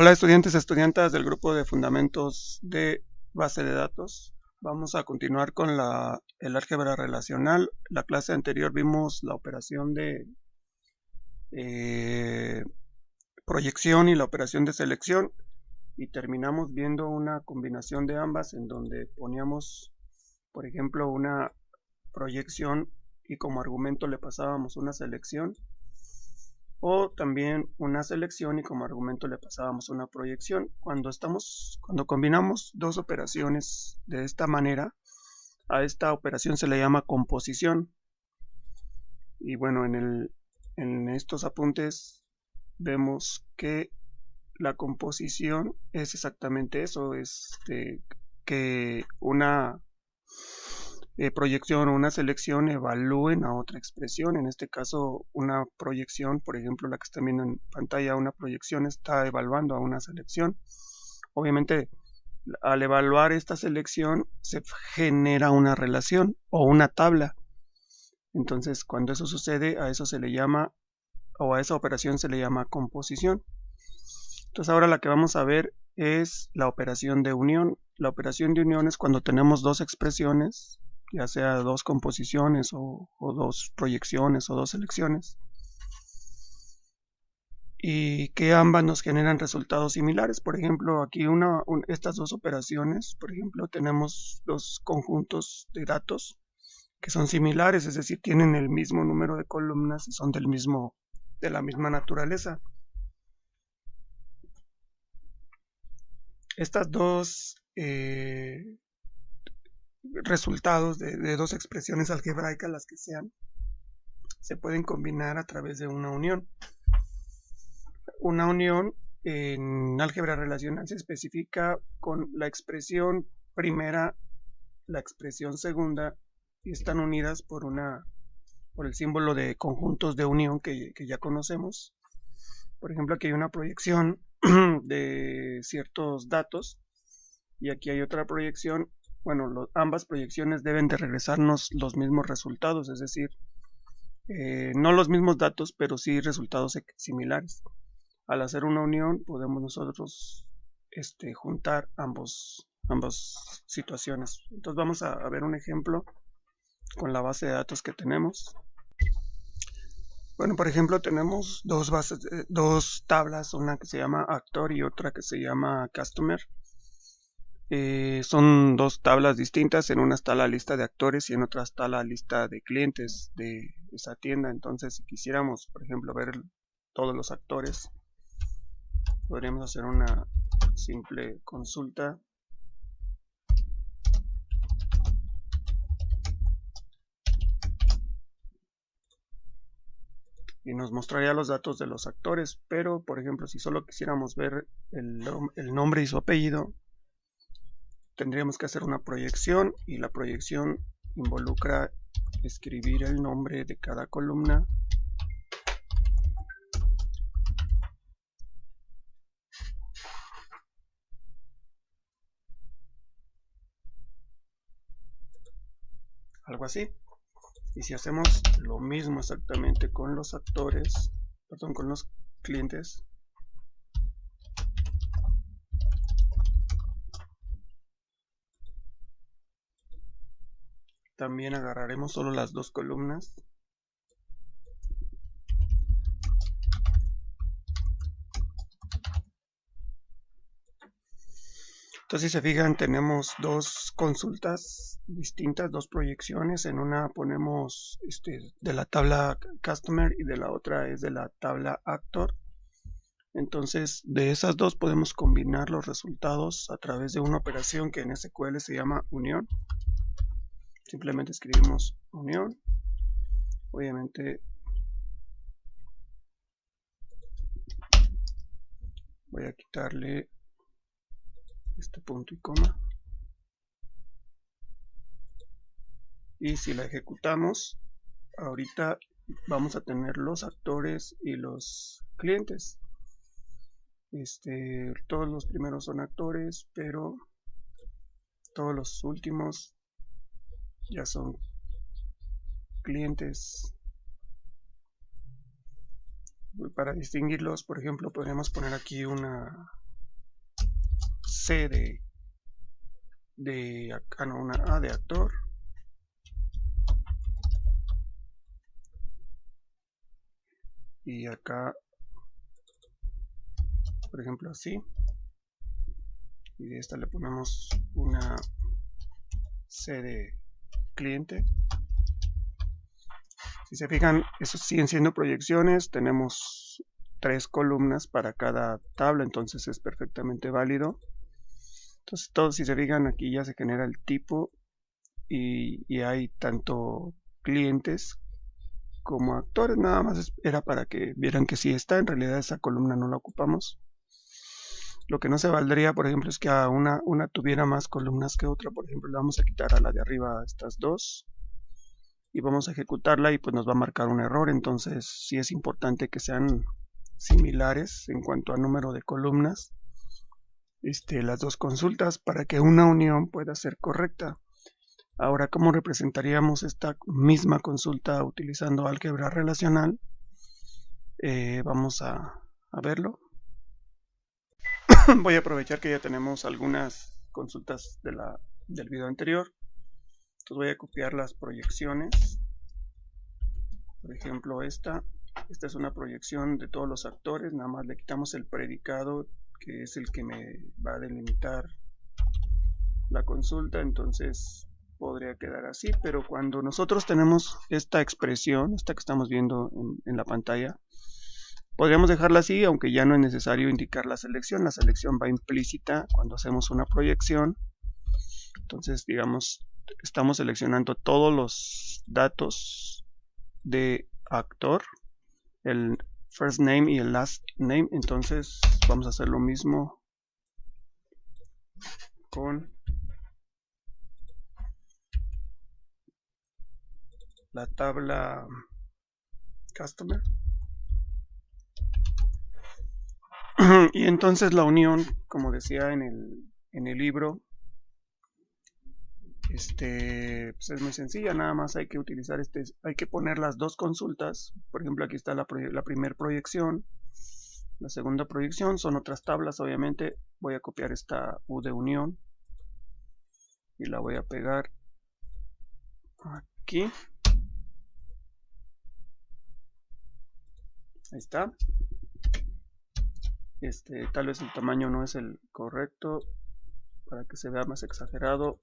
Hola estudiantes y estudiantas del grupo de fundamentos de base de datos. Vamos a continuar con el álgebra relacional. La clase anterior vimos la operación de eh, proyección y la operación de selección y terminamos viendo una combinación de ambas en donde poníamos, por ejemplo, una proyección y como argumento le pasábamos una selección, o también una selección y como argumento le pasábamos una proyección. Cuando combinamos dos operaciones de esta manera, a esta operación se le llama composición. Y bueno, en estos apuntes vemos que la composición es exactamente eso, que una proyección o una selección evalúen a otra expresión. En este caso, una proyección, por ejemplo, la que están viendo en pantalla, una proyección está evaluando a una selección. Obviamente, al evaluar esta selección, se genera una relación o una tabla. Entonces, cuando eso sucede, a eso se le llama, o a esa operación se le llama composición. Entonces, ahora la que vamos a ver es la operación de unión. La operación de unión es cuando tenemos dos expresiones, ya sea dos composiciones o dos proyecciones o dos selecciones, y que ambas nos generan resultados similares. Por ejemplo, aquí estas dos operaciones, por ejemplo, tenemos dos conjuntos de datos que son similares, es decir, tienen el mismo número de columnas y son de la misma naturaleza. Estas dos resultados de dos expresiones algebraicas, las que sean, se pueden combinar a través de una unión. Una unión en álgebra relacional se especifica con la expresión primera, la expresión segunda, y están unidas por el símbolo de conjuntos de unión que ya conocemos. Por ejemplo, aquí hay una proyección de ciertos datos y aquí hay otra proyección. Bueno, ambas proyecciones deben de regresarnos los mismos resultados, es decir, no los mismos datos, pero sí resultados similares. Al hacer una unión podemos nosotros juntar ambas situaciones. Entonces vamos a ver un ejemplo con la base de datos que tenemos. Bueno, por ejemplo, tenemos dos tablas, una que se llama actor y otra que se llama customer. Son dos tablas distintas, en una está la lista de actores y en otra está la lista de clientes de esa tienda. Entonces, si quisiéramos, por ejemplo, ver todos los actores, podríamos hacer una simple consulta y nos mostraría los datos de los actores. Pero, por ejemplo, si solo quisiéramos ver el nombre y su apellido, tendríamos que hacer una proyección y la proyección involucra escribir el nombre de cada columna algo así. Y si hacemos lo mismo exactamente con los actores, perdón, con los clientes, también agarraremos solo las dos columnas Entonces, si se fijan, tenemos dos consultas distintas, dos proyecciones. En una ponemos de la tabla Customer y de la otra es de la tabla Actor. Entonces, de esas dos podemos combinar los resultados a través de una operación que en SQL se llama unión. Simplemente escribimos unión. Obviamente voy a quitarle este punto y coma. Y si la ejecutamos, ahorita vamos a tener los actores y los clientes. Todos los primeros son actores, pero todos los últimos ya son clientes. Para distinguirlos, por ejemplo, podríamos poner aquí una C una A de actor. Y acá, por ejemplo, así. Y de esta le ponemos una C de cliente. Si se fijan, esos siguen siendo proyecciones. Tenemos 3 columnas para cada tabla, entonces es perfectamente válido. Entonces todos, si se fijan, aquí ya se genera el tipo y hay tanto clientes como actores. Nada más era para que vieran que sí está. En realidad esa columna no la ocupamos. Lo que no se valdría, por ejemplo, es que una tuviera más columnas que otra. Por ejemplo, le vamos a quitar a la de arriba estas dos y vamos a ejecutarla y pues nos va a marcar un error. Entonces sí es importante que sean similares en cuanto a número de columnas las dos consultas para que una unión pueda ser correcta. Ahora, ¿cómo representaríamos esta misma consulta utilizando álgebra relacional? Vamos a verlo. Voy a aprovechar que ya tenemos algunas consultas del video anterior. Entonces voy a copiar las proyecciones. Por ejemplo, esta es una proyección de todos los actores. Nada más le quitamos el predicado, que es el que me va a delimitar la consulta. Entonces podría quedar así, pero cuando nosotros tenemos esta expresión, esta que estamos viendo en la pantalla, podríamos dejarla así, aunque ya no es necesario indicar la selección. La selección va implícita cuando hacemos una proyección. Entonces, digamos, estamos seleccionando todos los datos de actor, el first name y el last name. Entonces, vamos a hacer lo mismo con la tabla customer. Y entonces la unión, como decía en el libro, pues es muy sencilla. Nada más hay que utilizar hay que poner las dos consultas. Por ejemplo, aquí está la primera proyección, la segunda proyección, son otras tablas. Obviamente voy a copiar esta U de unión y la voy a pegar aquí. Ahí está. Tal vez el tamaño no es el correcto. Para que se vea más exagerado,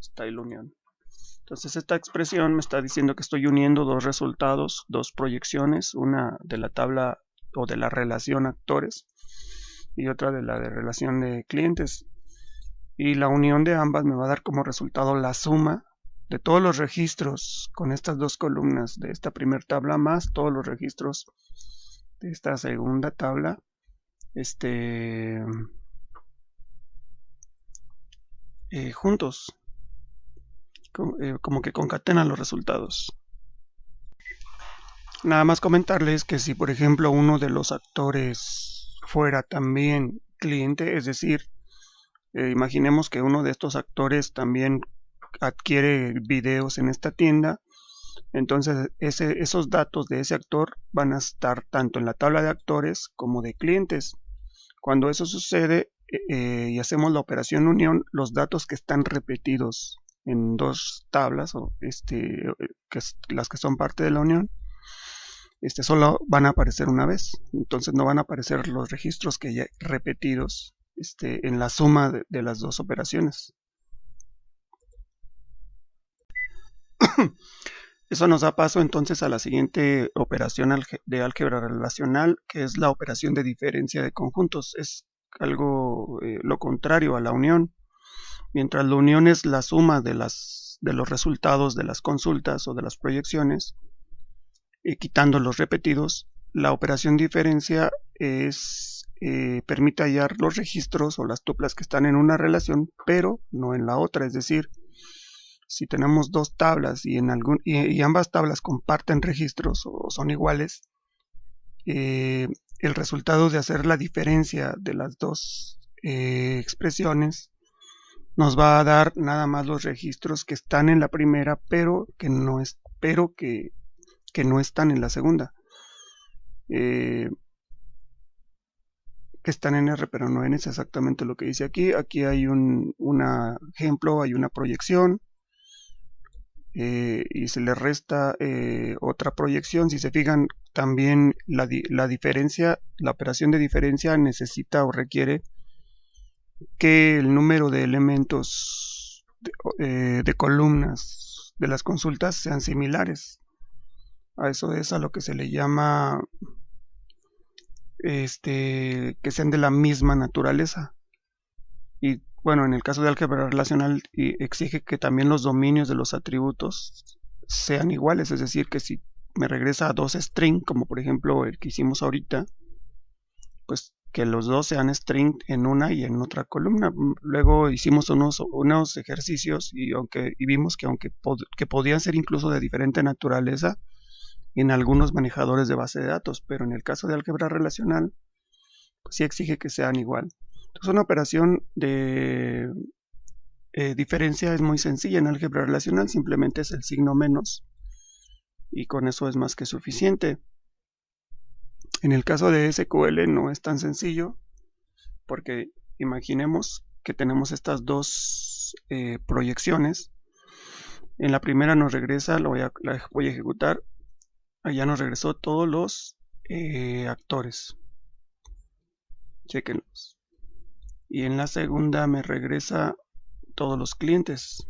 style unión. Entonces esta expresión me está diciendo que estoy uniendo dos resultados, dos proyecciones, una de la tabla o de la relación actores y otra de la de relación de clientes. Y la unión de ambas me va a dar como resultado la suma de todos los registros con estas dos columnas de esta primera tabla más todos los registros de esta segunda tabla. Juntos, como que concatenan los resultados. Nada más comentarles que si por ejemplo uno de los actores fuera también cliente, es decir, imaginemos que uno de estos actores también adquiere videos en esta tienda, entonces esos datos de ese actor van a estar tanto en la tabla de actores como de clientes. Cuando eso sucede y hacemos la operación unión, los datos que están repetidos en dos tablas o las que son parte de la unión, solo van a aparecer una vez. Entonces no van a aparecer los registros que ya repetidos en la suma de las dos operaciones. Eso nos da paso entonces a la siguiente operación de álgebra relacional, que es la operación de diferencia de conjuntos. Es algo lo contrario a la unión. Mientras la unión es la suma de los resultados de las consultas o de las proyecciones, quitando los repetidos, la operación diferencia permite hallar los registros o las tuplas que están en una relación, pero no en la otra. Es decir, si tenemos dos tablas y ambas tablas comparten registros o son iguales, el resultado de hacer la diferencia de las dos expresiones nos va a dar nada más los registros que están en la primera, pero que no están en la segunda. que están en R, pero no n, es exactamente lo que dice aquí. Aquí hay un ejemplo, hay una proyección, y se le resta otra proyección. Si se fijan, también la diferencia, la operación de diferencia necesita o requiere que el número de elementos de columnas de las consultas sean similares. A eso es a lo que se le llama que sean de la misma naturaleza. Y bueno, en el caso de álgebra relacional exige que también los dominios de los atributos sean iguales, es decir, que si me regresa a dos string, como por ejemplo el que hicimos ahorita, pues que los dos sean string en una y en otra columna. Luego hicimos unos ejercicios y vimos que aunque que podían ser incluso de diferente naturaleza en algunos manejadores de base de datos, pero en el caso de álgebra relacional, pues sí exige que sean igual. Entonces una operación de diferencia es muy sencilla en álgebra relacional, simplemente es el signo menos y con eso es más que suficiente. En el caso de SQL no es tan sencillo porque imaginemos que tenemos estas dos proyecciones. En la primera nos regresa, la voy a ejecutar, allá nos regresó todos los actores. Chequenlos. Y en la segunda me regresa todos los clientes.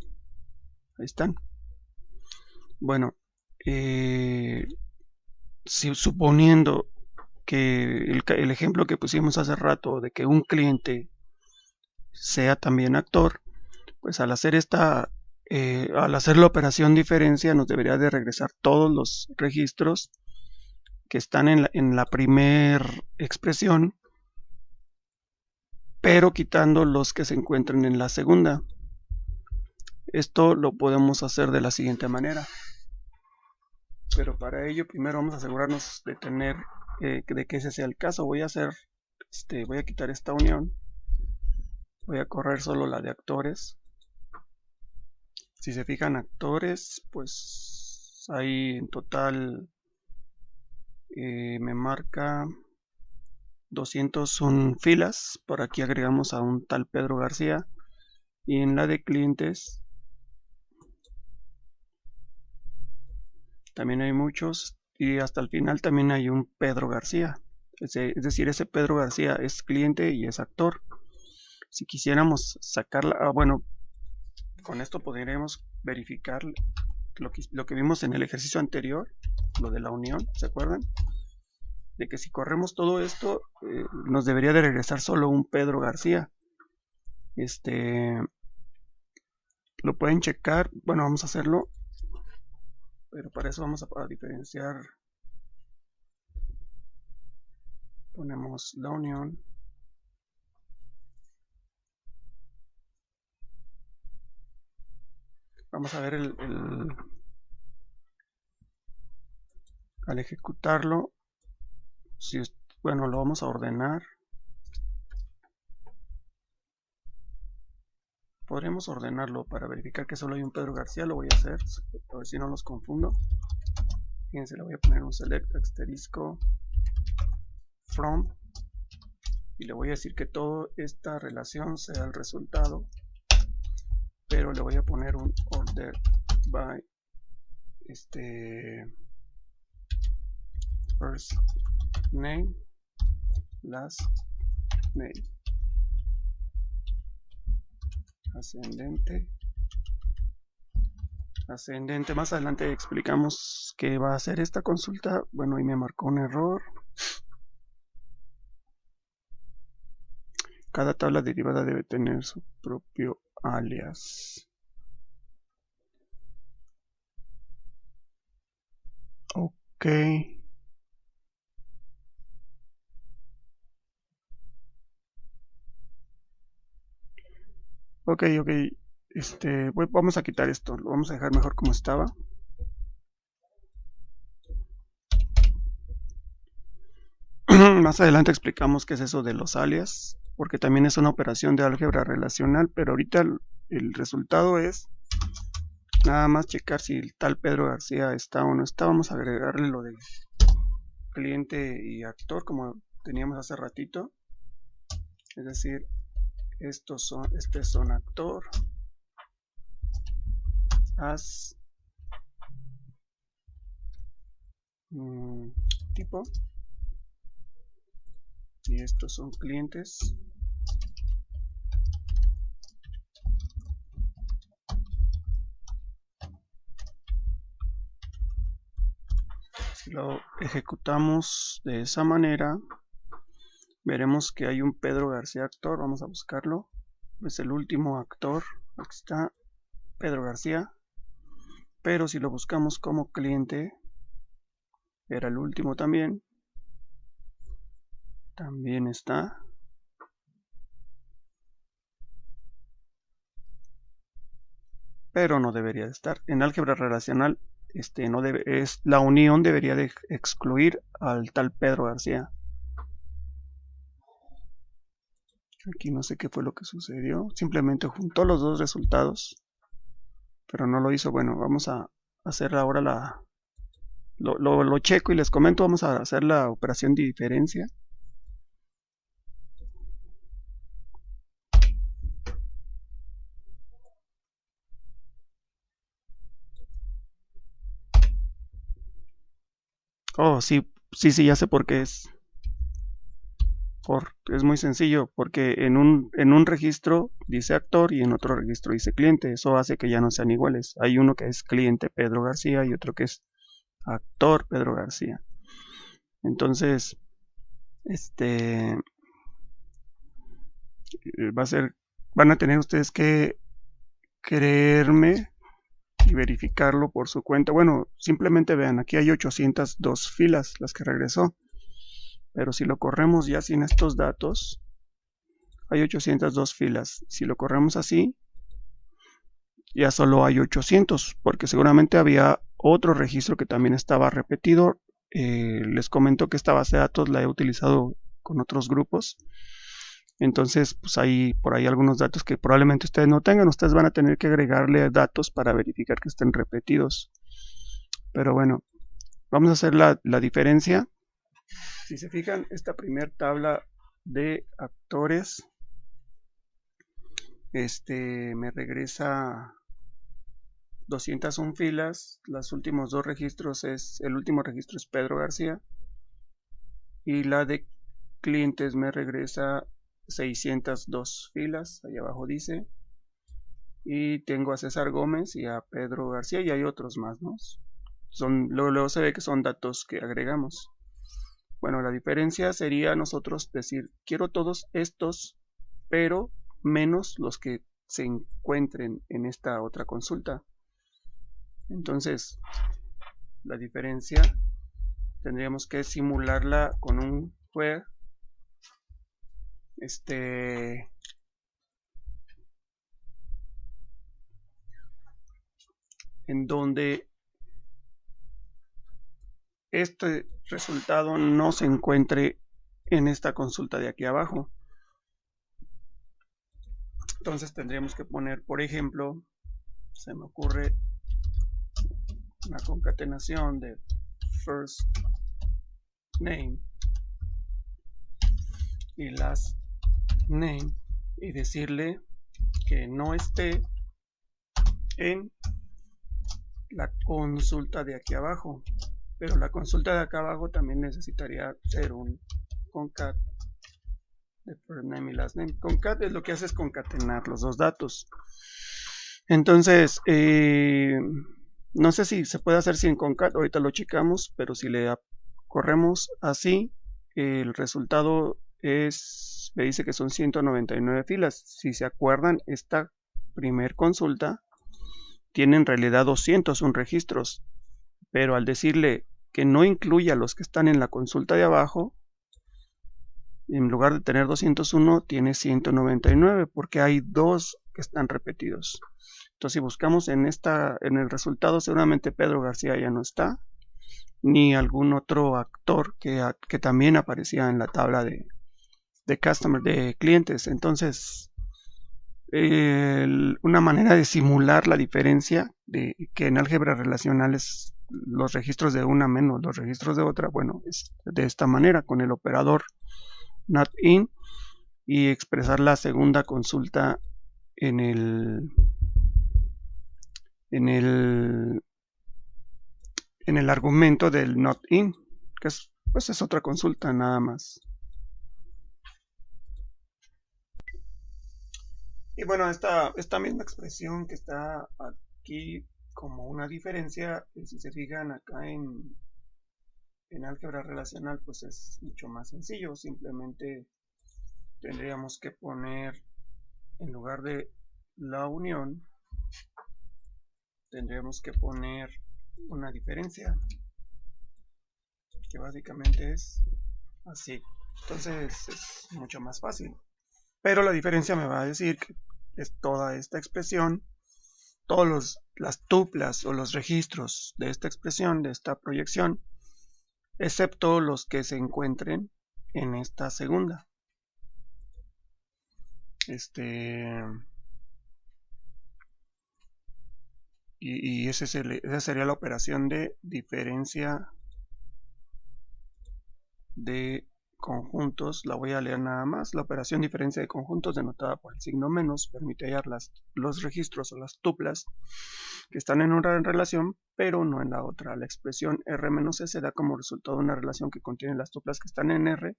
Ahí están. Bueno, suponiendo que el ejemplo que pusimos hace rato de que un cliente sea también actor, pues al hacer la operación diferencia nos debería de regresar todos los registros que están en la primera expresión, pero quitando los que se encuentran en la segunda. Esto lo podemos hacer de la siguiente manera, pero para ello primero vamos a asegurarnos de tener de que ese sea el caso. Voy a quitar esta unión, voy a correr solo la de actores. Si se fijan, actores, pues ahí en total me marca 201 filas. Por aquí agregamos a un tal Pedro García, y en la de clientes también hay muchos, y hasta el final también hay un Pedro García. Es decir, ese Pedro García es cliente y es actor. Si quisiéramos sacarla, bueno, con esto podríamos verificar lo que vimos en el ejercicio anterior, lo de la unión, ¿se acuerdan? De que si corremos todo esto, nos debería de regresar solo un Pedro García. Lo pueden checar, bueno, vamos a hacerlo, pero para eso vamos a diferenciar. Ponemos la unión. Vamos a ver al ejecutarlo, bueno, lo vamos a ordenar. Podríamos ordenarlo para verificar que solo hay un Pedro García. Lo voy a hacer, a ver si no los confundo. Fíjense, le voy a poner un select asterisco from y le voy a decir que toda esta relación sea el resultado, pero le voy a poner un order by first name, last name, ascendente. Más adelante explicamos qué va a hacer esta consulta. Bueno, ahí me marcó un error. Cada tabla derivada debe tener su propio alias. Ok. Ok. Vamos a quitar esto. Lo vamos a dejar mejor como estaba. Más adelante explicamos qué es eso de los alias, porque también es una operación de álgebra relacional, pero ahorita el resultado es nada más checar si el tal Pedro García está o no está. Vamos a agregarle lo de cliente y actor como teníamos hace ratito. Es decir, este son actor, as, tipo, y estos son clientes. Si lo ejecutamos de esa manera, veremos que hay un Pedro García actor. Vamos a buscarlo. Es el último actor. Aquí está Pedro García. Pero si lo buscamos como cliente, era el último también. También está. Pero no debería de estar. En álgebra relacional, la unión debería de excluir al tal Pedro García. Aquí no sé qué fue lo que sucedió. Simplemente juntó los dos resultados, pero no lo hizo. Bueno, vamos a hacer ahora lo checo y les comento. Vamos a hacer la operación de diferencia. Oh, sí, ya sé por qué es. Es muy sencillo, porque en un registro dice actor y en otro registro dice cliente. Eso hace que ya no sean iguales. Hay uno que es cliente Pedro García y otro que es actor Pedro García. Entonces, van a tener ustedes que creerme y verificarlo por su cuenta. Bueno, simplemente vean, aquí hay 802 filas las que regresó. Pero si lo corremos ya sin estos datos, hay 802 filas. Si lo corremos así, ya solo hay 800, porque seguramente había otro registro que también estaba repetido. Les comento que esta base de datos la he utilizado con otros grupos. Entonces, pues hay por ahí algunos datos que probablemente ustedes no tengan. Ustedes van a tener que agregarle datos para verificar que estén repetidos. Pero bueno, vamos a hacer la diferencia. Si se fijan, esta primera tabla de actores me regresa 201 filas. Los últimos dos registros el último registro es Pedro García y la de clientes me regresa 602 filas. Ahí abajo dice, y tengo a César Gómez y a Pedro García y hay otros más, ¿no? Luego se ve que son datos que agregamos. Bueno, la diferencia sería nosotros decir, quiero todos estos, pero menos los que se encuentren en esta otra consulta. Entonces, la diferencia tendríamos que simularla con un where en donde este resultado no se encuentre en esta consulta de aquí abajo. Entonces tendríamos que poner, por ejemplo, se me ocurre una concatenación de first name y last name y decirle que no esté en la consulta de aquí abajo, pero la consulta de acá abajo también necesitaría ser un concat de first name y last name. Concat es lo que hace es concatenar los dos datos. Entonces, no sé si se puede hacer sin concat, ahorita lo checamos, pero si le corremos así, el resultado me dice que son 199 filas. Si se acuerdan, esta primer consulta tiene en realidad 201 registros, pero al decirle que no incluya los que están en la consulta de abajo, en lugar de tener 201, tiene 199, porque hay dos que están repetidos. Entonces, si buscamos en el resultado, seguramente Pedro García ya no está, ni algún otro actor que también aparecía en la tabla de clientes. Entonces, una manera de simular la diferencia de que en álgebra relacional es los registros de una menos los registros de otra, bueno, es de esta manera, con el operador not in, y expresar la segunda consulta en el argumento del not in, que pues es otra consulta nada más. Y bueno, esta misma expresión que está aquí como una diferencia, si se fijan acá en álgebra relacional, pues es mucho más sencillo. Simplemente tendríamos que poner, en lugar de la unión, tendríamos que poner una diferencia, que básicamente es así. Entonces es mucho más fácil. Pero la diferencia me va a decir que es toda esta expresión, todas las tuplas o los registros de esta expresión, de esta proyección, excepto los que se encuentren en esta segunda. Y esa sería la operación de diferencia de conjuntos. La voy a leer nada más. La operación diferencia de conjuntos, denotada por el signo menos, permite hallar los registros o las tuplas que están en una relación, pero no en la otra. La expresión R menos S da como resultado una relación que contiene las tuplas que están en R,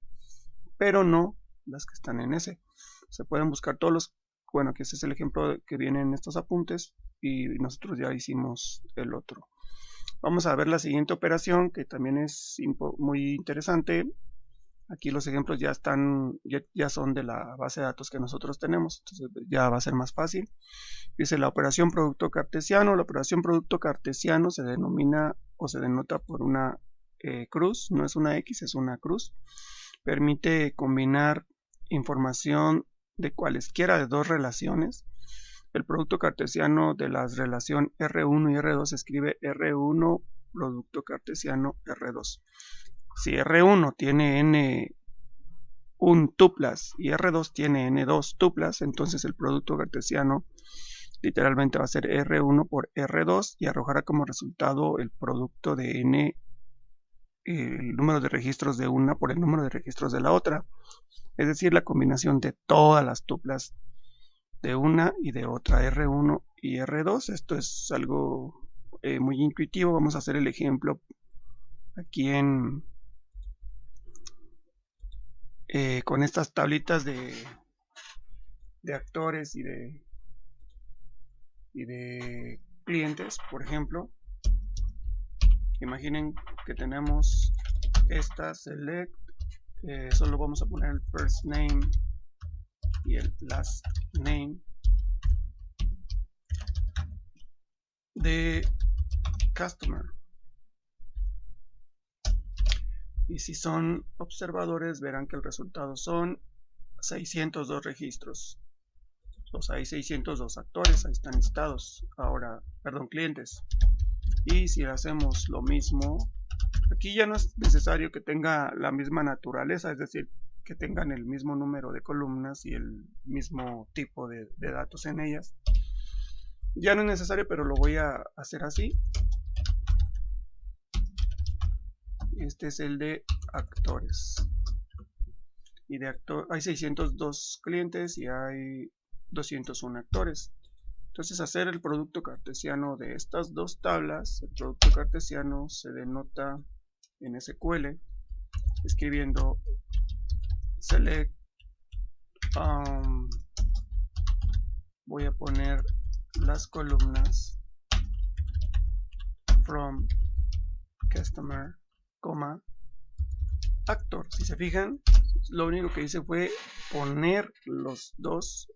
pero no las que están en S. Se pueden buscar todos los, bueno, que ese es el ejemplo que viene en estos apuntes, y nosotros ya hicimos el otro. Vamos a ver la siguiente operación, que también es muy interesante. Aquí los ejemplos ya son de la base de datos que nosotros tenemos, entonces ya va a ser más fácil. Dice la operación producto cartesiano. La operación producto cartesiano se denomina o se denota por una cruz, no es una X, es una cruz. Permite combinar información de cualesquiera de dos relaciones. El producto cartesiano de la relación R1 y R2 se escribe R1 producto cartesiano R2. Si R1 tiene N1 tuplas y R2 tiene N2 tuplas, entonces el producto cartesiano literalmente va a ser R1 por R2 y arrojará como resultado el producto de N, el número de registros de una por el número de registros de la otra, es decir, la combinación de todas las tuplas de una y de otra, R1 y R2. Esto es algo muy intuitivo. Vamos a hacer el ejemplo aquí con estas tablitas de actores y de clientes. Por ejemplo, imaginen que tenemos esta select, solo vamos a poner el first name y el last name de customer. Y si son observadores, verán que el resultado son 602 registros. O sea, hay 602 actores, ahí están listados. Ahora, perdón, clientes. Y si hacemos lo mismo, aquí ya no es necesario que tenga la misma naturaleza, es decir, que tengan el mismo número de columnas y el mismo tipo de datos en ellas. Ya no es necesario, pero lo voy a hacer así. Este es el de actores. Y de hay 602 clientes y hay 201 actores. Entonces, hacer el producto cartesiano de estas dos tablas, el producto cartesiano se denota en SQL escribiendo select, voy a poner las columnas from customer, actor. Si se fijan, lo único que hice fue poner las dos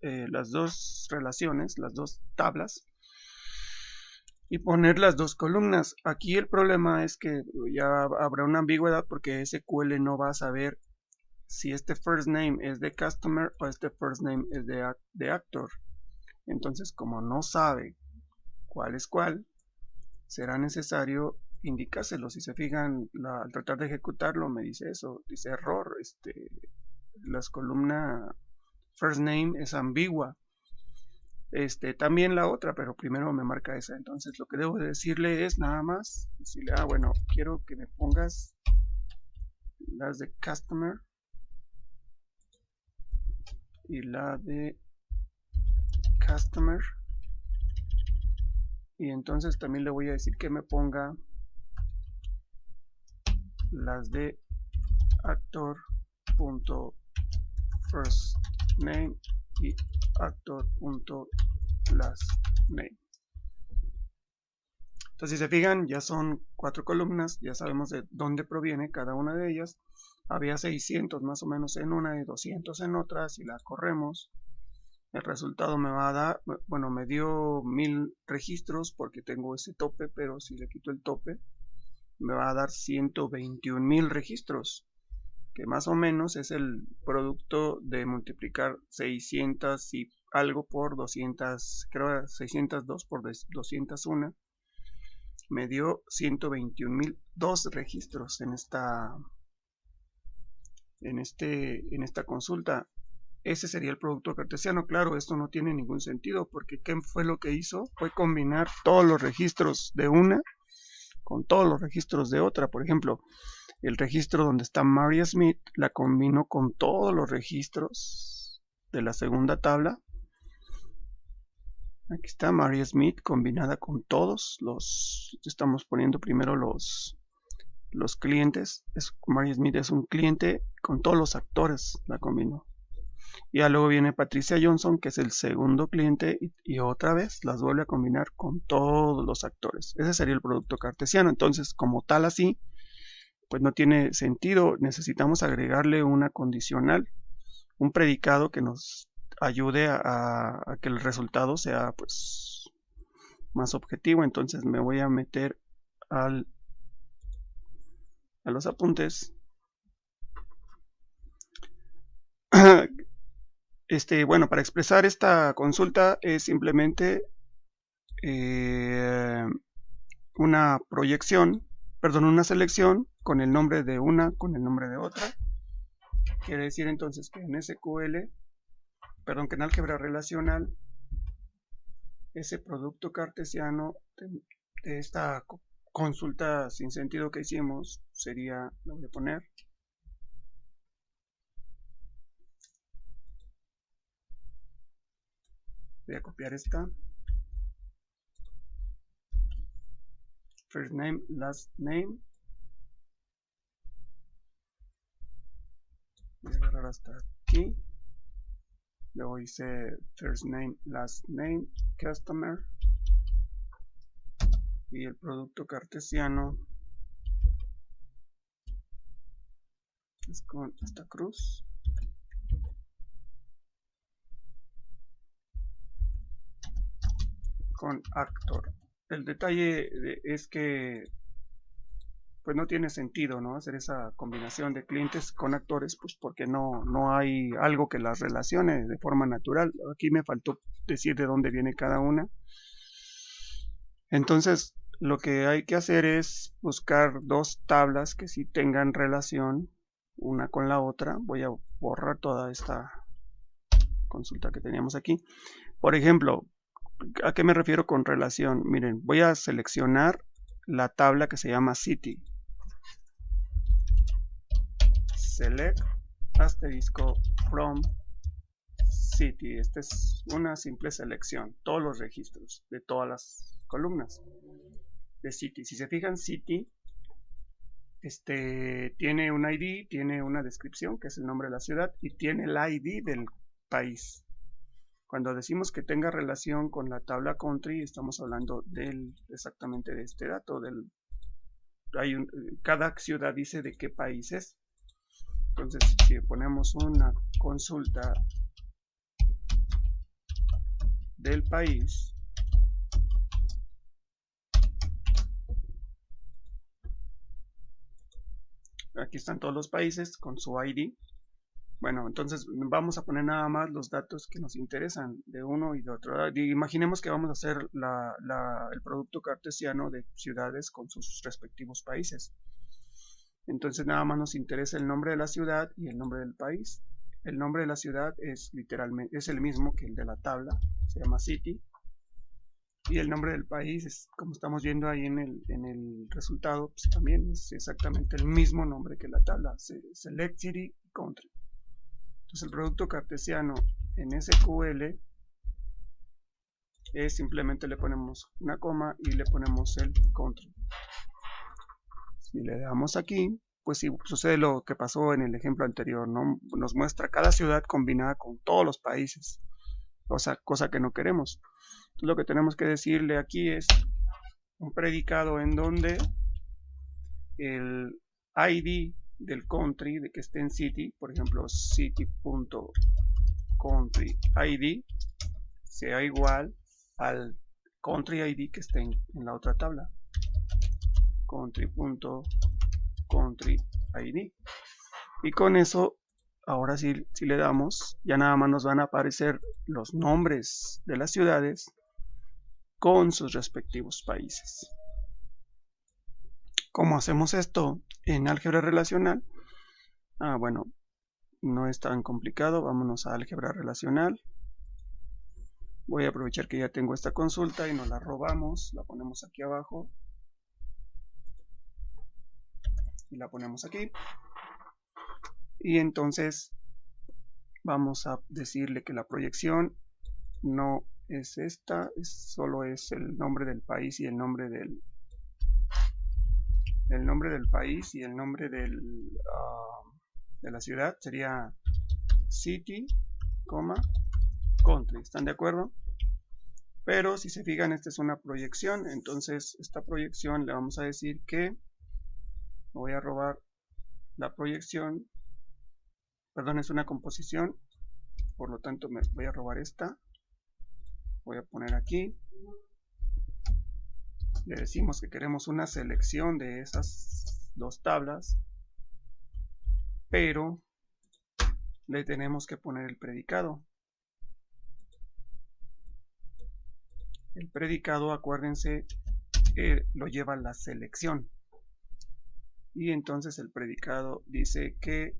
relaciones, las dos tablas, y poner las dos columnas. Aquí el problema es que ya habrá una ambigüedad porque SQL no va a saber si este first name es de customer o este first name es de actor. Entonces, como no sabe cuál es cuál, será necesario indicárselo. Si se fijan, al tratar de ejecutarlo me dice eso, dice error, la columna first name es ambigua. También la otra, pero primero me marca esa. Entonces lo que debo de decirle es nada más decirle, bueno, quiero que me pongas las de customer y la de customer, y entonces también le voy a decir que me ponga las de actor.firstName y actor.lastName. Entonces, si se fijan, ya son 4 columnas, ya sabemos de dónde proviene cada una de ellas. Había 600 más o menos en una y 200 en otra. Si la corremos, el resultado me va a dar, bueno, me dio 1000 registros porque tengo ese tope, pero si le quito el tope, me va a dar 121,000 registros, que más o menos es el producto de multiplicar 600 y algo por 200, creo 602 por 201, me dio 121,002 registros en esta consulta. Ese sería el producto cartesiano. Claro, esto no tiene ningún sentido porque ¿qué fue lo que hizo? Fue combinar todos los registros de una con todos los registros de otra. Por ejemplo, el registro donde está Maria Smith la combinó con todos los registros de la segunda tabla. Aquí está Maria Smith combinada con todos los, estamos poniendo primero los clientes. Maria Smith es un cliente, con todos los actores la combinó. Y ya luego viene Patricia Johnson, que es el segundo cliente, y otra vez las vuelve a combinar con todos los actores. Ese sería el producto cartesiano. Entonces, como tal así, pues no tiene sentido. Necesitamos agregarle una condicional, un predicado que nos ayude a que el resultado sea pues más objetivo. Entonces me voy a meter a los apuntes. Bueno, para expresar esta consulta es simplemente una proyección, perdón, una selección con el nombre de una, con el nombre de otra. Quiere decir entonces que en SQL, perdón, que en álgebra relacional, ese producto cartesiano de esta consulta sin sentido que hicimos sería, lo voy a poner, voy a copiar esta, first name, last name, voy a agarrar hasta aquí, luego hice first name, last name, customer, y el producto cartesiano es con esta cruz, con actor. El detalle es que pues no tiene sentido, ¿no?, hacer esa combinación de clientes con actores, pues porque no hay algo que las relacione de forma natural. Aquí me faltó decir de dónde viene cada una. Entonces lo que hay que hacer es buscar dos tablas que sí tengan relación una con la otra. Voy a borrar toda esta consulta que teníamos aquí. Por ejemplo, ¿a qué me refiero con relación? Miren, voy a seleccionar la tabla que se llama City. Select asterisco from City. Esta es una simple selección. Todos los registros de todas las columnas de City. Si se fijan, City tiene un ID, tiene una descripción, que es el nombre de la ciudad, y tiene el ID del país. Cuando decimos que tenga relación con la tabla country, estamos hablando exactamente de este dato. Cada ciudad dice de qué país es. Entonces, si ponemos una consulta del país, aquí están todos los países con su ID. Bueno, entonces vamos a poner nada más los datos que nos interesan de uno y de otro. Imaginemos que vamos a hacer el producto cartesiano de ciudades con sus respectivos países. Entonces nada más nos interesa el nombre de la ciudad y el nombre del país. El nombre de la ciudad es literalmente el mismo que el de la tabla, se llama City. Y el nombre del país es, como estamos viendo ahí en el resultado, pues también es exactamente el mismo nombre que la tabla, Select City Country. Entonces el producto cartesiano en SQL es simplemente le ponemos una coma y le ponemos el country. Si le damos aquí, pues sí, sucede lo que pasó en el ejemplo anterior, ¿no? Nos muestra cada ciudad combinada con todos los países, cosa que no queremos. Entonces lo que tenemos que decirle aquí es un predicado en donde el ID del country, de que esté en city, por ejemplo city.countryID, sea igual al country ID que esté en la otra tabla, country.countryID. Y con eso, ahora sí, si le damos, ya nada más nos van a aparecer los nombres de las ciudades con sus respectivos países. ¿Cómo hacemos esto en álgebra relacional? Bueno, no es tan complicado. Vámonos a álgebra relacional. Voy a aprovechar que ya tengo esta consulta y nos la robamos, la ponemos aquí abajo y la ponemos aquí. Y entonces vamos a decirle que la proyección no es esta, solo es el nombre del país y el nombre del país y el nombre de la ciudad sería city, country. ¿Están de acuerdo? Pero si se fijan, esta es una proyección, entonces esta proyección le vamos a decir que voy a robar la proyección, perdón, es una composición, por lo tanto me voy a robar esta, voy a poner aquí, le decimos que queremos una selección de esas dos tablas, pero le tenemos que poner el predicado. El predicado, acuérdense, lo lleva la selección. Y entonces el predicado dice que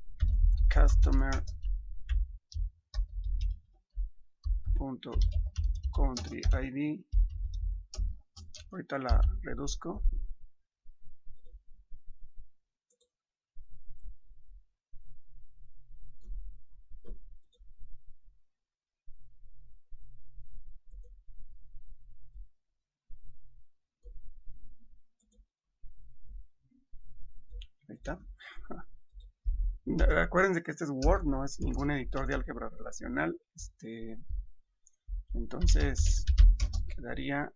customer.countryID, ahorita la reduzco, ahí está. Acuérdense que este es Word, no es ningún editor de álgebra relacional. Entonces quedaría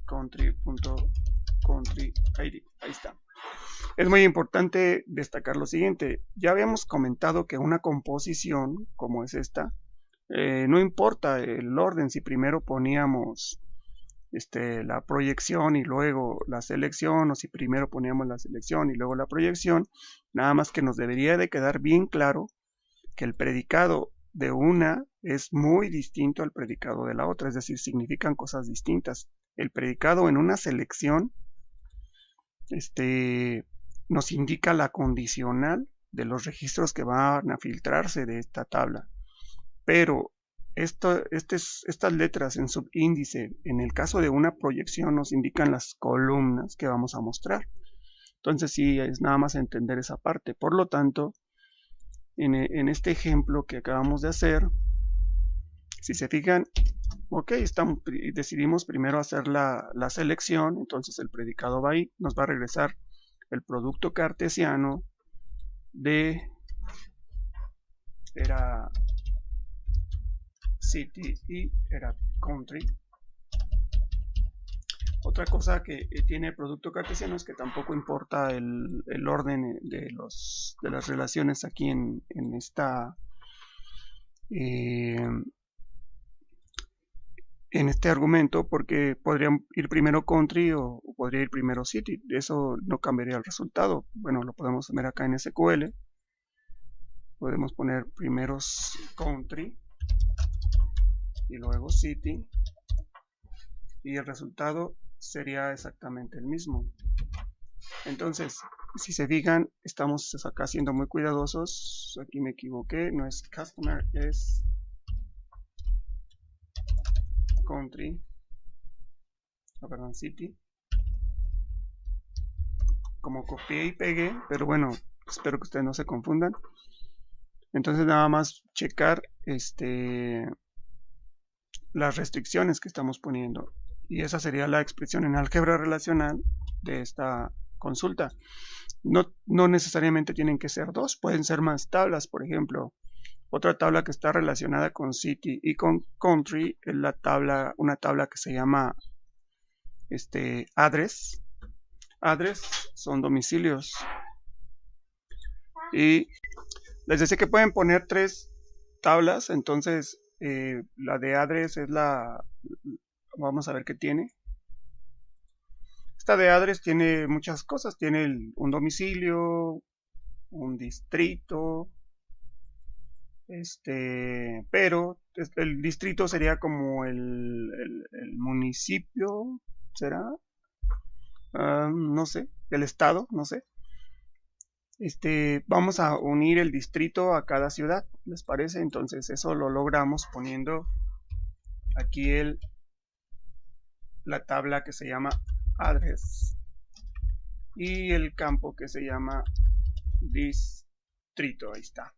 country.countryID. Ahí está. Es muy importante destacar lo siguiente. Ya habíamos comentado que una composición como es esta, no importa el orden, si primero poníamos la proyección y luego la selección, o si primero poníamos la selección y luego la proyección, nada más que nos debería de quedar bien claro que el predicado de una es muy distinto al predicado de la otra, es decir, significan cosas distintas. El predicado en una selección nos indica la condicional de los registros que van a filtrarse de esta tabla, pero estas letras en subíndice, en el caso de una proyección, nos indican las columnas que vamos a mostrar. Entonces sí, es nada más entender esa parte. Por lo tanto, en este ejemplo que acabamos de hacer, si se fijan, ok, decidimos primero hacer la selección, entonces el predicado va ahí, nos va a regresar el producto cartesiano de, era city y era country. Otra cosa que tiene el producto cartesiano es que tampoco importa el orden de las relaciones aquí en este argumento, porque podría ir primero country o podría ir primero city. Eso no cambiaría el resultado. Bueno, lo podemos ver acá en SQL. Podemos poner primero country y luego city, y el resultado sería exactamente el mismo. Entonces, si se fijan, estamos acá siendo muy cuidadosos. Aquí me equivoqué, no es customer, es country, perdón, city. Como copié y pegué, pero bueno, espero que ustedes no se confundan. Entonces nada más checar las restricciones que estamos poniendo. Y esa sería la expresión en álgebra relacional de esta consulta. No necesariamente tienen que ser dos, pueden ser más tablas. Por ejemplo, otra tabla que está relacionada con city y con country es una tabla que se llama address. Address son domicilios. Y les decía que pueden poner tres tablas, entonces la de address es vamos a ver qué tiene. Esta de address tiene muchas cosas, tiene un domicilio, un distrito, pero el distrito sería como el municipio, ¿será? No sé, el estado, no sé. Vamos a unir el distrito a cada ciudad, ¿les parece? Entonces eso lo logramos poniendo aquí la tabla que se llama address y el campo que se llama distrito, ahí está.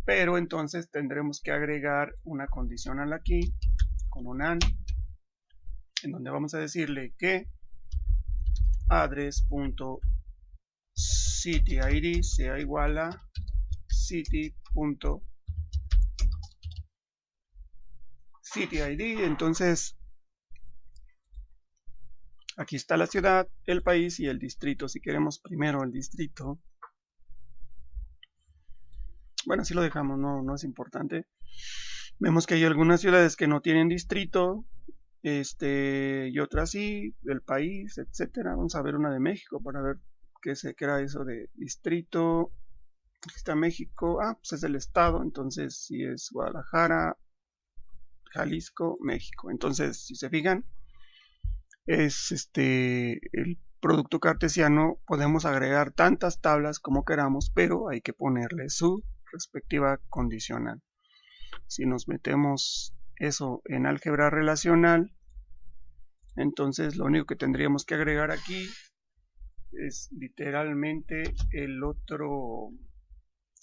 Pero entonces tendremos que agregar una condicional aquí con un AND, en donde vamos a decirle que address.cityid sea igual a city.cityid. Entonces aquí está la ciudad, el país y el distrito. Si queremos primero el distrito, bueno, así lo dejamos, no es importante. Vemos que hay algunas ciudades que no tienen distrito, y otras sí, del país, etcétera. Vamos a ver una de México para ver qué era eso de distrito. Aquí está México, pues es el estado, entonces si es Guadalajara, Jalisco, México. Entonces, si se fijan, es el producto cartesiano. Podemos agregar tantas tablas como queramos, pero hay que ponerle su respectiva condicional. Si nos metemos eso en álgebra relacional, entonces lo único que tendríamos que agregar aquí es literalmente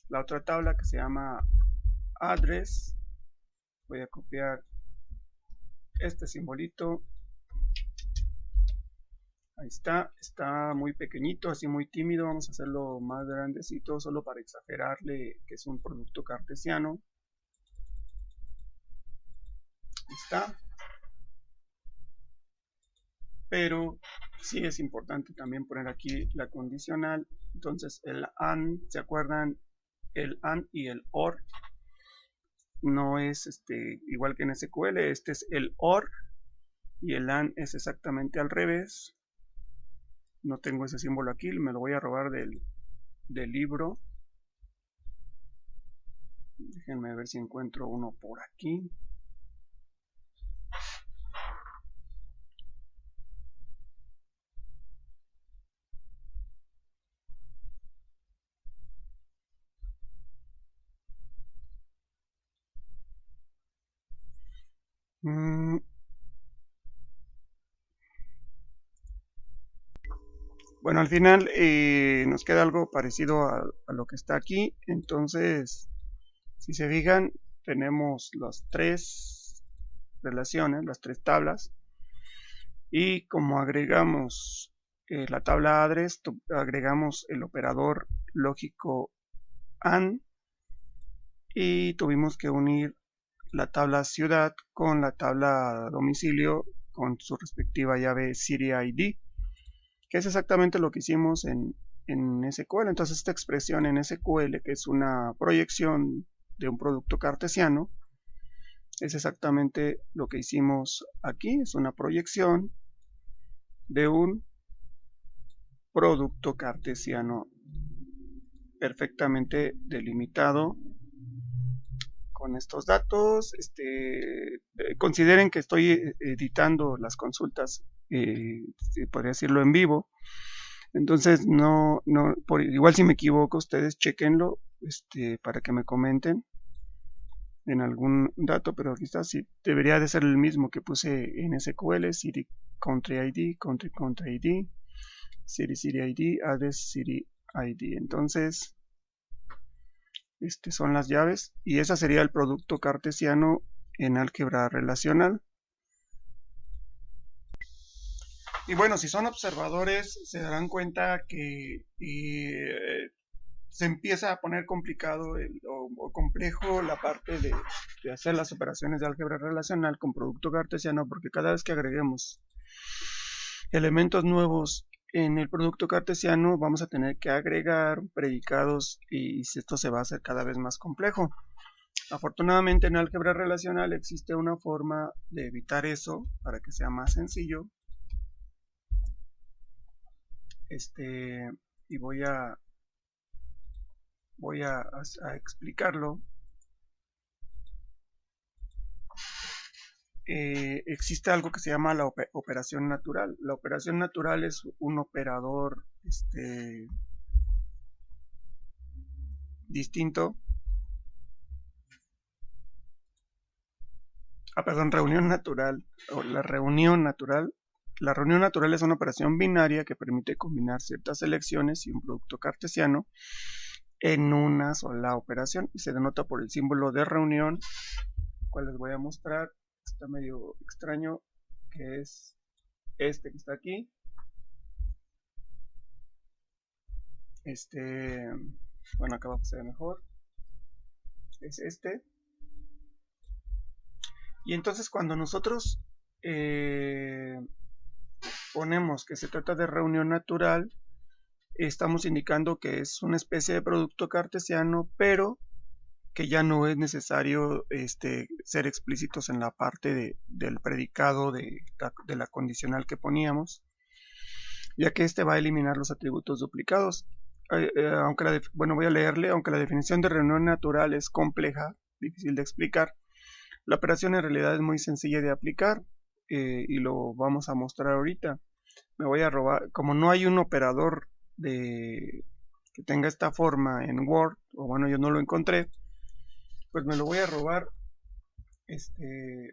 la otra tabla que se llama address. Voy a copiar este simbolito. Ahí está muy pequeñito, así muy tímido. Vamos a hacerlo más grandecito solo para exagerarle que es un producto cartesiano. Ahí está. Pero sí es importante también poner aquí la condicional. Entonces el AND, ¿se acuerdan? El AND y el OR no es igual que en SQL. Este es el OR y el AND es exactamente al revés. No tengo ese símbolo aquí, me lo voy a robar del libro. Déjenme ver si encuentro uno por aquí. Bueno, al final nos queda algo parecido a lo que está aquí. Entonces, si se fijan, tenemos las tres relaciones, las tres tablas. Y como agregamos la tabla address, agregamos el operador lógico AND y tuvimos que unir la tabla ciudad con la tabla domicilio con su respectiva llave CityID, que es exactamente lo que hicimos en SQL. Entonces esta expresión en SQL, que es una proyección de un producto cartesiano, es exactamente lo que hicimos aquí. Es una proyección de un producto cartesiano perfectamente delimitado con estos datos. Consideren que estoy editando las consultas, podría decirlo en vivo. Entonces, igual si me equivoco, ustedes chequenlo para que me comenten en algún dato, pero aquí está, sí, debería de ser el mismo que puse en SQL, City Country ID, Country Country ID, City City ID, Address City ID. Entonces, son las llaves, y ese sería el producto cartesiano en álgebra relacional. Y bueno, si son observadores, se darán cuenta que se empieza a poner complicado o complejo la parte de hacer las operaciones de álgebra relacional con producto cartesiano, porque cada vez que agreguemos elementos nuevos en el producto cartesiano vamos a tener que agregar predicados, y esto se va a hacer cada vez más complejo. Afortunadamente en álgebra relacional existe una forma de evitar eso para que sea más sencillo. Y voy a explicarlo. Existe algo que se llama la operación natural. La operación natural es un operador distinto. Reunión natural, o la reunión natural. La reunión natural es una operación binaria que permite combinar ciertas selecciones y un producto cartesiano en una sola operación, y se denota por el símbolo de reunión, el cual les voy a mostrar. Está medio extraño, que es este que está aquí. Bueno, acá abajo se ve mejor. Es este. Y entonces cuando nosotros ponemos que se trata de reunión natural, estamos indicando que es una especie de producto cartesiano, pero que ya no es necesario ser explícitos en la parte del predicado de la condicional que poníamos, ya que va a eliminar los atributos duplicados. Bueno, voy a leerle. Aunque la definición de reunión natural es compleja, difícil de explicar, la operación en realidad es muy sencilla de aplicar, y lo vamos a mostrar ahorita. Me voy a robar, como no hay un operador que tenga esta forma en Word, o bueno, yo no lo encontré, pues me lo voy a robar,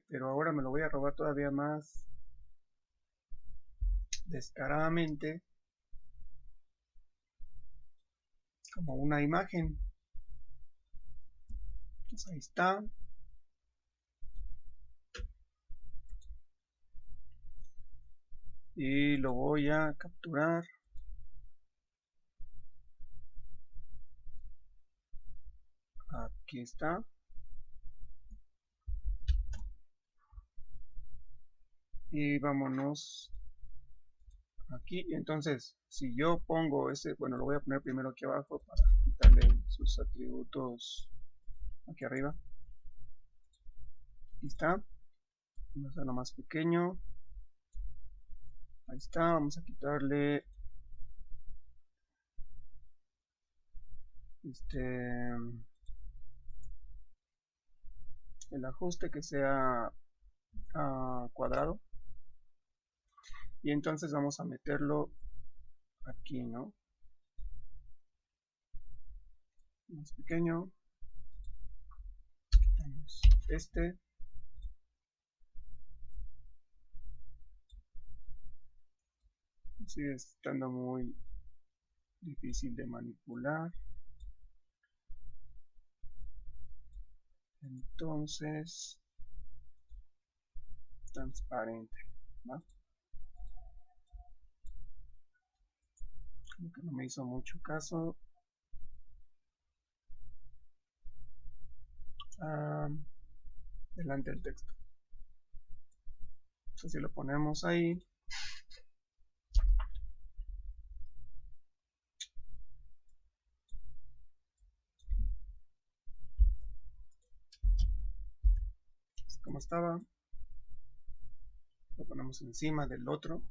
pero ahora me lo voy a robar todavía más descaradamente, como una imagen. Entonces ahí está. Y lo voy a capturar. Aquí está. Y vámonos aquí. Entonces, si yo pongo bueno, lo voy a poner primero aquí abajo para quitarle sus atributos aquí arriba. Aquí está. Vamos a hacerlo más pequeño. Ahí está. Vamos a quitarle el ajuste, que sea cuadrado, y entonces vamos a meterlo aquí, ¿no? Más pequeño. Quitamos sigue estando muy difícil de manipular. Entonces, transparente, ¿no? Como que no me hizo mucho caso. Delante del texto. Entonces, si lo ponemos ahí, así como estaba, lo ponemos encima del otro.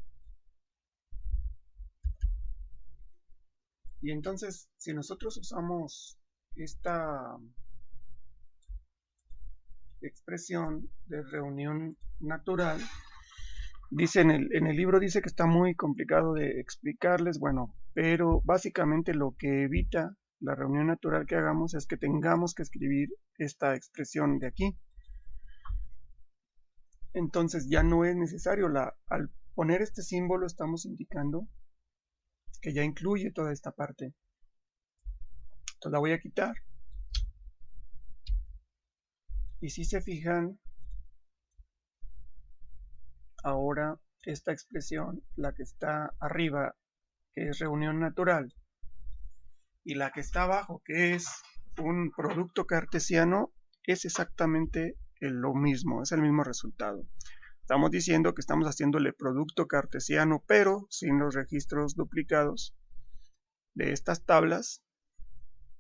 Y entonces, si nosotros usamos esta expresión de reunión natural, dice en el libro, dice que está muy complicado de explicarles, bueno, pero básicamente lo que evita la reunión natural que hagamos es que tengamos que escribir esta expresión de aquí. Entonces ya no es necesario, al poner este símbolo estamos indicando que ya incluye toda esta parte. Entonces la voy a quitar. Y si se fijan, ahora esta expresión, la que está arriba, que es reunión natural, y la que está abajo, que es un producto cartesiano, es exactamente lo mismo, es el mismo resultado. Estamos diciendo que estamos haciéndole producto cartesiano, pero sin los registros duplicados de estas tablas,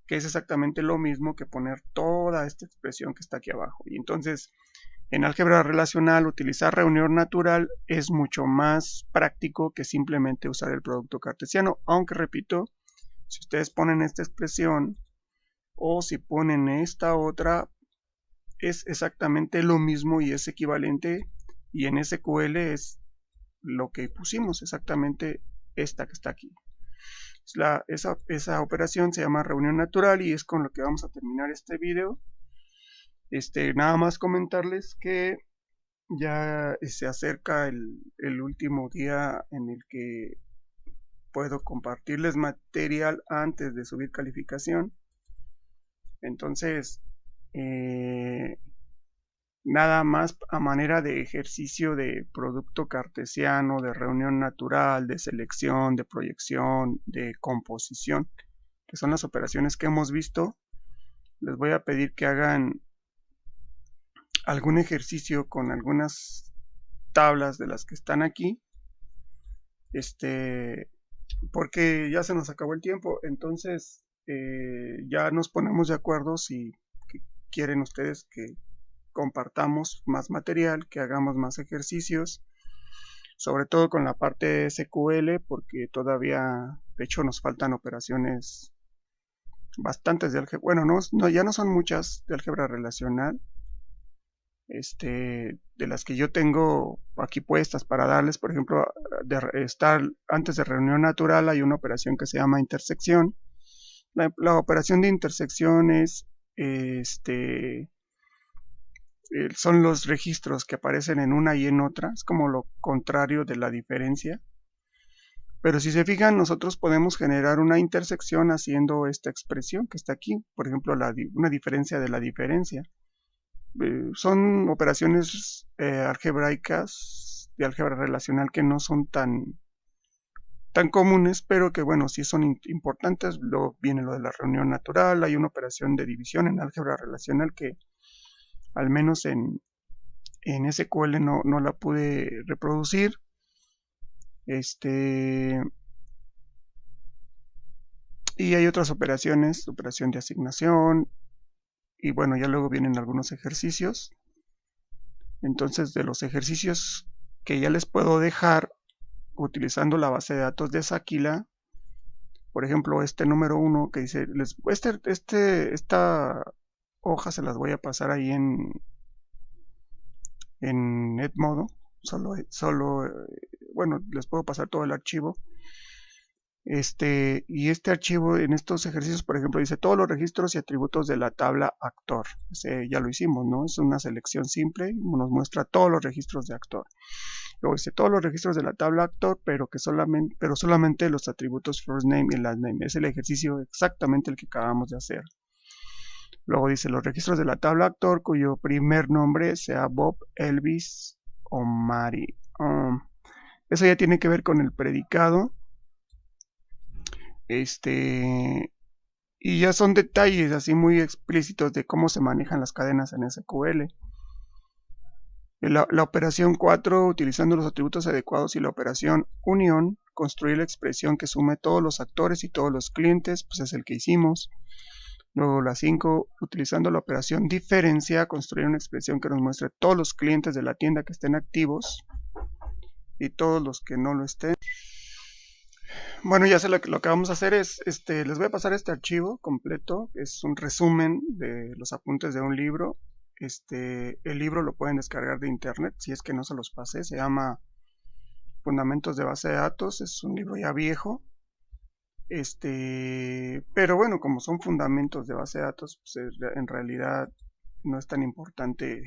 que es exactamente lo mismo que poner toda esta expresión que está aquí abajo. Y entonces, en álgebra relacional, utilizar reunión natural es mucho más práctico que simplemente usar el producto cartesiano, aunque repito, si ustedes ponen esta expresión o si ponen esta otra, es exactamente lo mismo y es equivalente, y en SQL es lo que pusimos, exactamente esta que está aquí. Esa operación se llama reunión natural y es con lo que vamos a terminar este video. Nada más comentarles que ya se acerca el último día en el que puedo compartirles material antes de subir calificación. Entonces, nada más a manera de ejercicio de producto cartesiano, de reunión natural, de selección, de proyección, de composición, que son las operaciones que hemos visto, les voy a pedir que hagan algún ejercicio con algunas tablas de las que están aquí, porque ya se nos acabó el tiempo. Entonces ya nos ponemos de acuerdo si quieren ustedes que compartamos más material, que hagamos más ejercicios, sobre todo con la parte de SQL, porque todavía, de hecho, nos faltan operaciones bastantes de álgebra, bueno, ya no son muchas de álgebra relacional, de las que yo tengo aquí puestas para darles. Por ejemplo, antes de reunión natural hay una operación que se llama intersección. La operación de intersección es son los registros que aparecen en una y en otra, es como lo contrario de la diferencia. Pero si se fijan, nosotros podemos generar una intersección haciendo esta expresión que está aquí, por ejemplo, una diferencia de la diferencia. Son operaciones algebraicas de álgebra relacional que no son tan comunes, pero que bueno, sí son importantes. Luego viene lo de la reunión natural, hay una operación de división en álgebra relacional que al menos en SQL no la pude reproducir. Y hay otras operaciones, operación de asignación, y bueno, ya luego vienen algunos ejercicios. Entonces, de los ejercicios que ya les puedo dejar utilizando la base de datos de Sakila, por ejemplo, este número 1 que dice, esta hoja se las voy a pasar ahí en Edmodo, bueno, les puedo pasar todo el archivo. Y este archivo en estos ejercicios, por ejemplo, dice todos los registros y atributos de la tabla actor. Ya lo hicimos, ¿no? Es una selección simple, nos muestra todos los registros de actor. Luego dice todos los registros de la tabla actor, pero solamente los atributos first name y last name. Es el ejercicio exactamente el que acabamos de hacer. Luego dice los registros de la tabla actor cuyo primer nombre sea Bob, Elvis o Mary. Eso ya tiene que ver con el predicado. Y ya son detalles así muy explícitos de cómo se manejan las cadenas en SQL. La operación 4, utilizando los atributos adecuados, y la operación unión, construir la expresión que sume todos los actores y todos los clientes, pues es el que hicimos. Luego la 5, utilizando la operación diferencia, construir una expresión que nos muestre todos los clientes de la tienda que estén activos y todos los que no lo estén. Bueno, ya sé lo que vamos a hacer es, les voy a pasar este archivo completo, es un resumen de los apuntes de un libro. El libro lo pueden descargar de internet, si es que no se los pasé, se llama Fundamentos de Base de Datos, es un libro ya viejo. Pero bueno, como son fundamentos de base de datos, pues en realidad no es tan importante,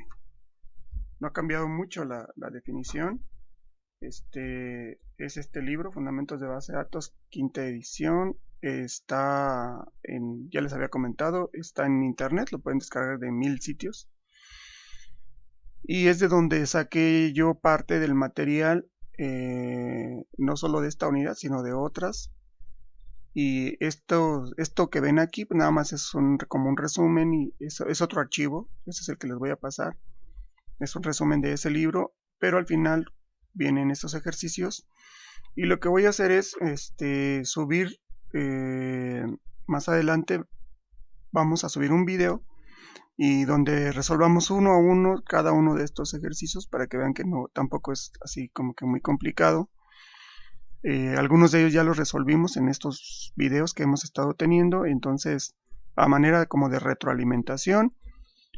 no ha cambiado mucho la definición. Es este libro, Fundamentos de Base de Datos, quinta edición. Está ya les había comentado, está en internet, lo pueden descargar de 1000 sitios. y es de donde saqué yo parte del material, no solo de esta unidad, sino de otras. Y esto que ven aquí, pues nada más es como un resumen y es otro archivo, ese es el que les voy a pasar. Es un resumen de ese libro, pero al final vienen estos ejercicios. Y lo que voy a hacer es subir, eh, más adelante vamos a subir un video y donde resolvamos uno a uno cada uno de estos ejercicios para que vean que no tampoco es así como que muy complicado. Algunos de ellos ya los resolvimos en estos videos que hemos estado teniendo, entonces a manera como de retroalimentación.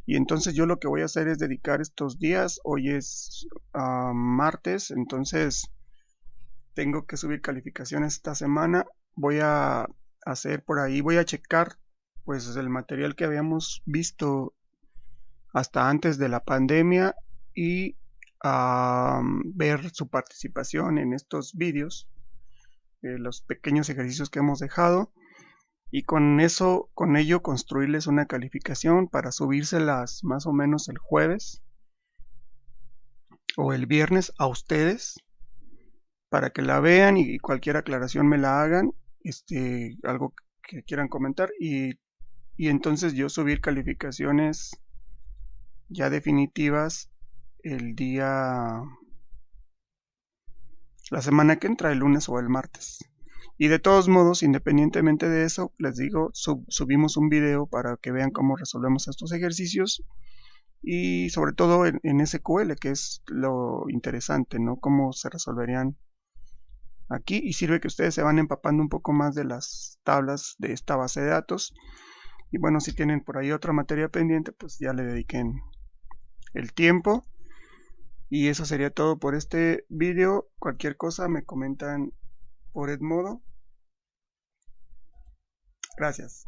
Y entonces yo lo que voy a hacer es dedicar estos días, hoy es martes, entonces tengo que subir calificaciones esta semana. Voy a hacer por ahí, voy a checar pues el material que habíamos visto hasta antes de la pandemia y ver su participación en estos vídeos, los pequeños ejercicios que hemos dejado y con eso, con ello construirles una calificación para subírselas más o menos el jueves o el viernes a ustedes para que la vean y cualquier aclaración me la hagan, algo que quieran comentar y entonces yo subir calificaciones ya definitivas el día, la semana que entra, el lunes o el martes. Y de todos modos, independientemente de eso, les digo, subimos un video para que vean cómo resolvemos estos ejercicios y sobre todo en SQL, que es lo interesante, ¿no? Cómo se resolverían aquí y sirve que ustedes se van empapando un poco más de las tablas de esta base de datos. Y bueno, si tienen por ahí otra materia pendiente, pues ya le dediquen el tiempo. Y eso sería todo por este video. Cualquier cosa me comentan por Edmodo. Gracias.